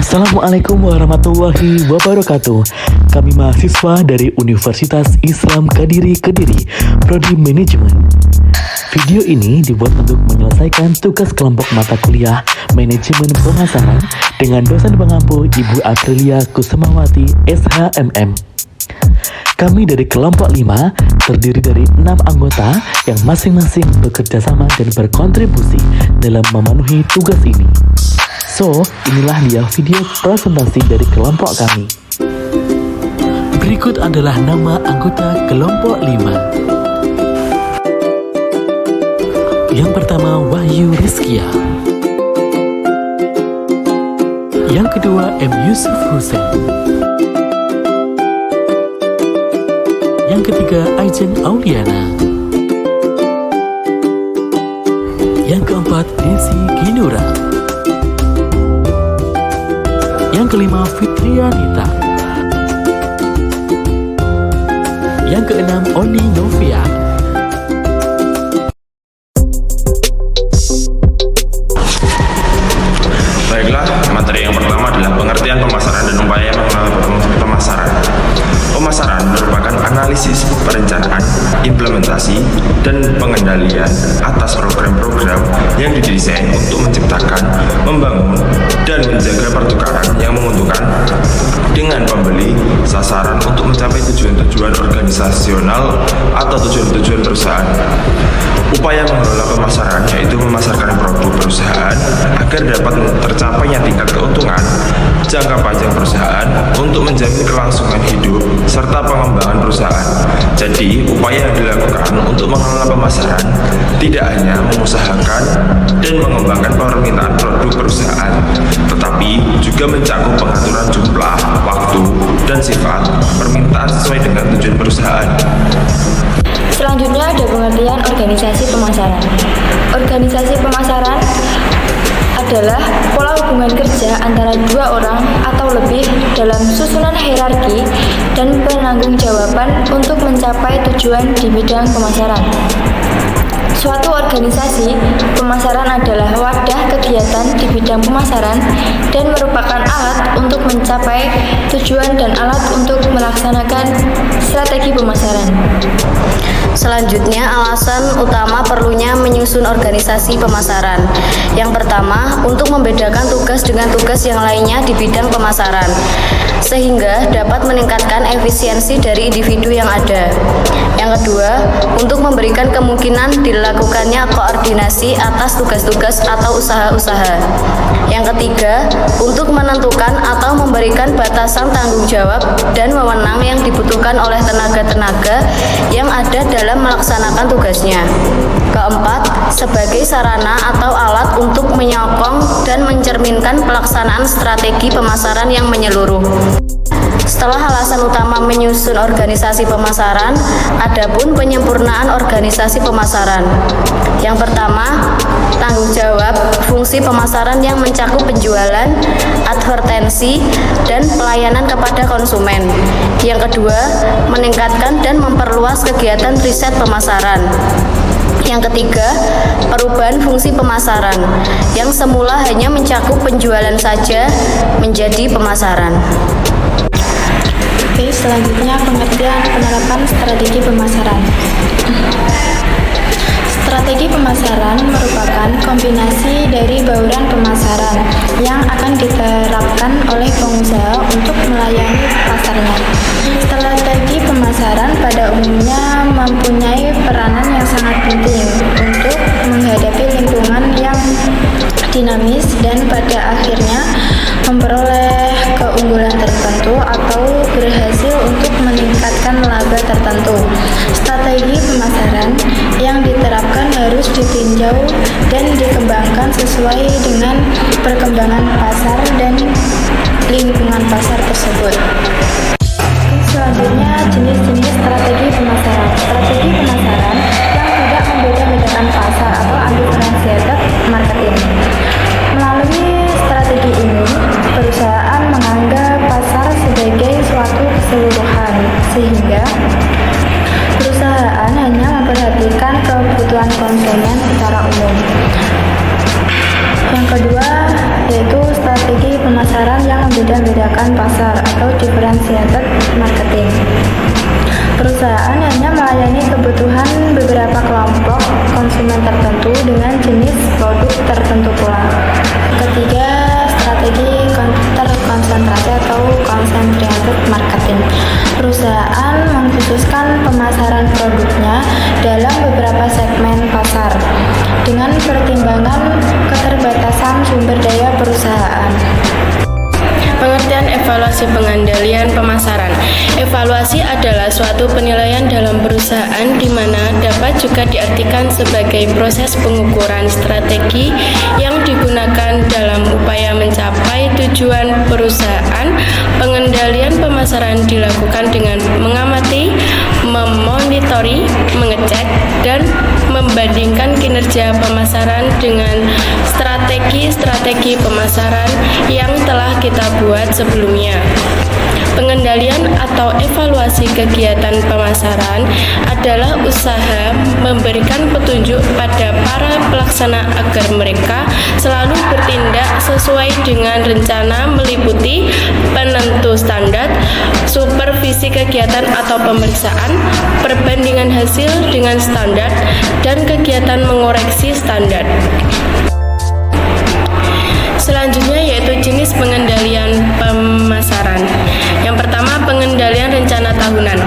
Assalamualaikum warahmatullahi wabarakatuh. Kami mahasiswa dari Universitas Islam Kediri, Prodi Manajemen. Video ini dibuat untuk menyelesaikan tugas kelompok mata kuliah Manajemen Pemasaran dengan dosen pengampu Ibu Aprilia Kusumawati, SHMM. Kami dari kelompok 5 terdiri dari 6 anggota yang masing-masing bekerja sama dan berkontribusi dalam memenuhi tugas ini. So, inilah dia video presentasi dari kelompok kami. Berikut adalah nama anggota kelompok 5. Yang pertama, Wahyu Rizkia. Yang kedua, M. Yusuf Hussein. Yang ketiga, Aijen Auliana. Yang keempat, Desi Ginura. Yang kelima, Fitrianita. Yang keenam, Oni Novia. Baiklah, materi yang pertama adalah pengertian pemasaran dan upaya mengelola pemasaran. Pemasaran merupakan analisis, perencanaan, implementasi, dan pengendalian atas program-program yang didesain untuk menciptakan, membangun, dan menjaga pertukaran yang menguntungkan dengan pembeli, sasaran untuk mencapai tujuan-tujuan organisasional atau tujuan-tujuan perusahaan. Upaya mengelola pemasaran yaitu memasarkan produk perusahaan agar dapat tercapainya tingkat keuntungan jangka panjang perusahaan untuk menjamin kelangsungan hidup serta pengembangan perusahaan. Jadi, upaya yang dilakukan untuk mengelola pemasaran tidak hanya mengusahakan dan mengembangkan permintaan produk perusahaan, tetapi juga mencakup pengaturan jumlah, waktu, dan sifat permintaan sesuai dengan tujuan perusahaan. Selanjutnya ada pengertian organisasi pemasaran. Organisasi pemasaran adalah pola hubungan kerja antara dua orang atau lebih dalam susunan hierarki dan penanggung-jawaban untuk mencapai tujuan di bidang pemasaran. Suatu organisasi pemasaran adalah wadah kegiatan di bidang pemasaran dan merupakan alat untuk mencapai tujuan dan alat untuk melaksanakan strategi pemasaran. Selanjutnya, alasan utama perlunya menyusun organisasi pemasaran. Yang pertama, untuk membedakan tugas dengan tugas yang lainnya di bidang pemasaran, sehingga dapat meningkatkan efisiensi dari individu yang ada. Yang kedua, untuk memberikan kemungkinan dilakukannya koordinasi atas tugas-tugas atau usaha-usaha. Yang ketiga, untuk menentukan atau memberikan batasan tanggung jawab dan wewenang yang dibutuhkan oleh tenaga-tenaga yang ada dalam melaksanakan tugasnya. Keempat, sebagai sarana atau alat untuk menyokong dan mencerminkan pelaksanaan strategi pemasaran yang menyeluruh. Setelah alasan utama menyusun organisasi pemasaran, adapun penyempurnaan organisasi pemasaran. Yang pertama, tanggung jawab fungsi pemasaran yang mencakup penjualan, advertensi, dan pelayanan kepada konsumen. Yang kedua, meningkatkan dan memperluas kegiatan riset pemasaran. Yang ketiga, perubahan fungsi pemasaran yang semula hanya mencakup penjualan saja menjadi pemasaran. Oke, selanjutnya pengertian penerapan strategi pemasaran. Strategi pemasaran merupakan kombinasi dari bauran pemasaran yang akan diterapkan oleh pengusaha untuk melayani pasarnya. Strategi pemasaran pada umumnya mempunyai peranan yang sangat penting untuk menghadapi lingkungan yang dinamis dan pada akhirnya memperoleh keunggulan tertentu atau berhasil untuk meningkatkan laba tertentu. Strategi pemasaran yang diterapkan harus ditinjau dan dikembangkan sesuai dengan perkembangan pasar dan lingkungan pasar tersebut. Selanjutnya, jenis-jenis strategi pemasaran. Strategi pemasaran yang tidak membeda-bedakan pasar atau undifferentiated marketing. Melalui strategi ini, perusahaan menganggap pasar sebagai suatu keseluruhan, sehingga perusahaan hanya memperhatikan kebutuhan konsumen secara umum. Yang kedua, yaitu strategi pembedakan pasar atau differentiated marketing. Perusahaan hanya melayani kebutuhan beberapa kelompok konsumen tertentu dengan jenis produk tertentu pula. Ketiga, strategi terkonsentrasi atau concentrated marketing. Perusahaan mengkhususkan pemasaran produknya dalam beberapa segmen pasar dengan pertimbangan keterbatasan sumber daya perusahaan. Pengertian evaluasi pengendalian pemasaran. Evaluasi adalah suatu penilaian dalam perusahaan di mana dapat juga diartikan sebagai proses pengukuran strategi yang digunakan dalam upaya mencapai tujuan perusahaan. Pengendalian pemasaran dilakukan dengan mengamati, memonitori, mengecek, dan membandingkan kinerja pemasaran dengan strategi pemasaran yang telah kita buat sebelumnya. Pengendalian atau evaluasi kegiatan pemasaran adalah usaha memberikan petunjuk pada para pelaksana agar mereka selalu bertindak sesuai dengan rencana meliputi penentu standar, supervisi kegiatan atau pemeriksaan, perbandingan hasil dengan standar, dan kegiatan mengoreksi standar. Selanjutnya yaitu jenis pengendalian pemasaran. Yang pertama, pengendalian rencana tahunan.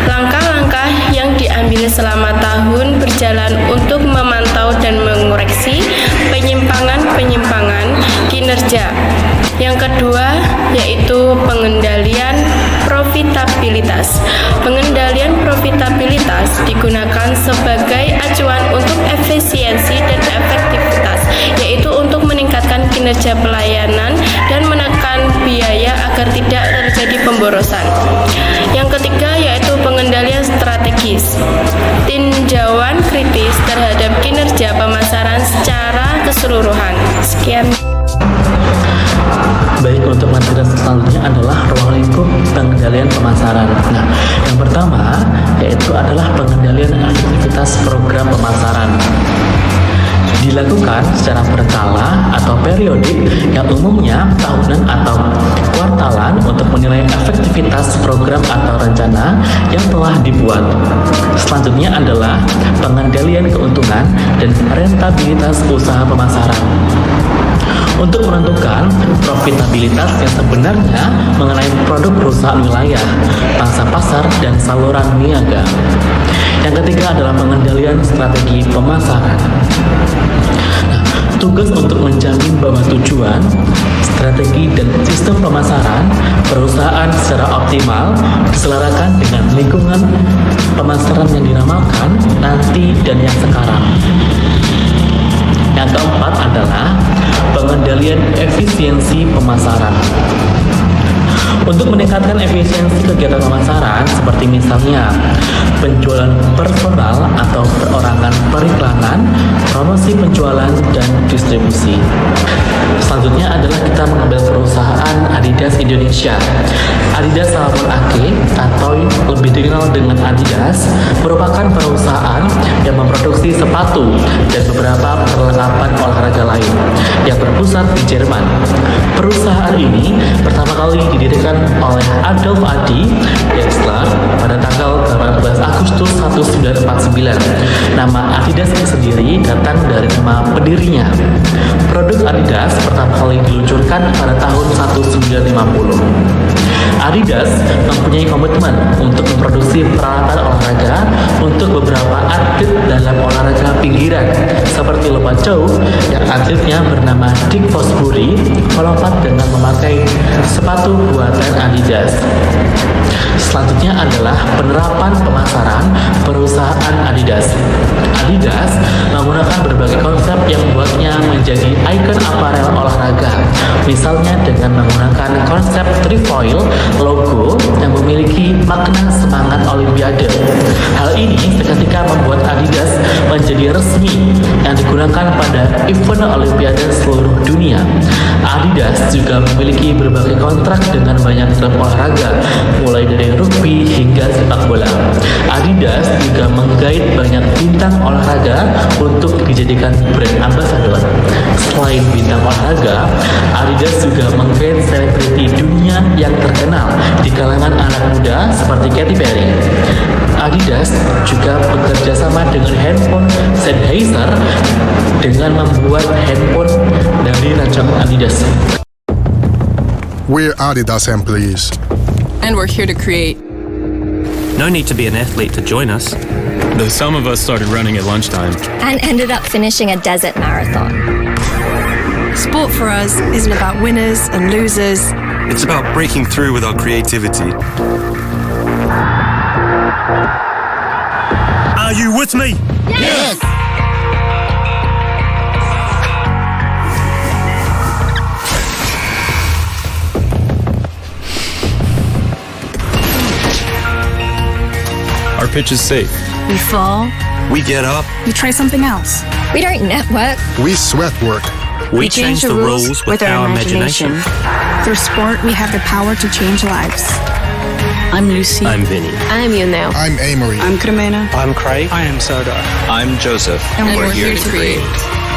Langkah-langkah yang diambil selama tahun berjalan untuk memantau dan mengoreksi penyimpangan kinerja. Yang kedua yaitu pengendalian profitabilitas. Pengendalian profitabilitas digunakan sebagai acuan untuk efisiensi dan efektivitas, yaitu untuk meningkatkan kinerja pelayanan dan menekan biaya agar tidak terjadi pemborosan. Yang ketiga yaitu pengendalian strategis. Tinjauan kritis terhadap kinerja pemasaran secara keseluruhan. Sekian. Baik, untuk materi selanjutnya adalah ruang lingkup pengendalian pemasaran. Nah, yang pertama yaitu adalah pengendalian aktivitas program pemasaran. Dilakukan secara berkala atau periodik yang umumnya tahunan atau kuartalan untuk menilai efektivitas program atau rencana yang telah dibuat. Selanjutnya adalah pengendalian keuntungan dan rentabilitas usaha pemasaran. Untuk menentukan profitabilitas yang sebenarnya mengenai produk perusahaan wilayah, pangsa pasar, dan saluran niaga. Yang ketiga adalah pengendalian strategi pemasaran. Tugas untuk menjamin bahwa tujuan, strategi, dan sistem pemasaran perusahaan secara optimal diselarakan dengan lingkungan pemasaran yang diramalkan nanti dan yang sekarang. Yang keempat adalah pengendalian efisiensi pemasaran. Untuk meningkatkan efisiensi kegiatan pemasaran, seperti misalnya penjualan personal atau perorangan periklanan, promosi penjualan, dan distribusi. Selanjutnya adalah kita mengambil perusahaan Adidas Indonesia. Adidas Salomon AG atau lebih dikenal dengan Adidas merupakan perusahaan yang memproduksi sepatu dan beberapa perlengkapan olahraga lain yang berpusat di Jerman. Perusahaan ini pertama kali didirikan oleh Adolf Adi Dassler pada tanggal 18 Agustus 1949. Nama Adidas sendiri datang dari nama pendirinya. Produk Adidas pertama kali diluncurkan pada tahun 1950. Adidas mempunyai komitmen untuk memproduksi peralatan olahraga untuk beberapa atlet dalam olahraga pinggiran seperti lompat jauh yang atletnya bernama Dick Fosbury melompat dengan memakai sepatu buatan Adidas. Selanjutnya adalah penerapan pemasaran perusahaan Adidas. Adidas menggunakan berbagai konsep yang membuatnya menjadi ikon aparel olahraga. Misalnya dengan menggunakan konsep trefoil logo yang memiliki makna semangat Olimpiade. Hal ini seketika membuat Adidas menjadi resmi yang digunakan pada event Olimpiade seluruh dunia. Adidas juga memiliki berbagai kontrak dengan banyak klub olahraga, mulai dari rugby hingga sepak bola. Adidas juga menggait banyak bintang olahraga untuk dijadikan brand ambassador. Selain bintang olahraga, Adidas juga menggait selebriti dunia kalangan anak muda seperti Katy Perry. Adidas juga bekerja sama dengan handphone Sennheiser dengan membuat handphone dari rancangan Adidas. We're Adidas employees. And we're here to create. No need to be an athlete to join us. Though some of us started running at lunchtime. And ended up finishing a desert marathon. Sport for us isn't about winners and losers. It's about breaking through with our creativity. Are you with me? Yes! Our pitch is safe. We fall, We get up. we try something else. We don't network. We sweat work. We change the rules with our imagination. Through sport, we have the power to change lives. I'm Lucy. I'm Vinny. I'm Yunel. I'm Amory. I'm Cremena. I'm Craig. I am Sardar. I'm Joseph. And we're here to create.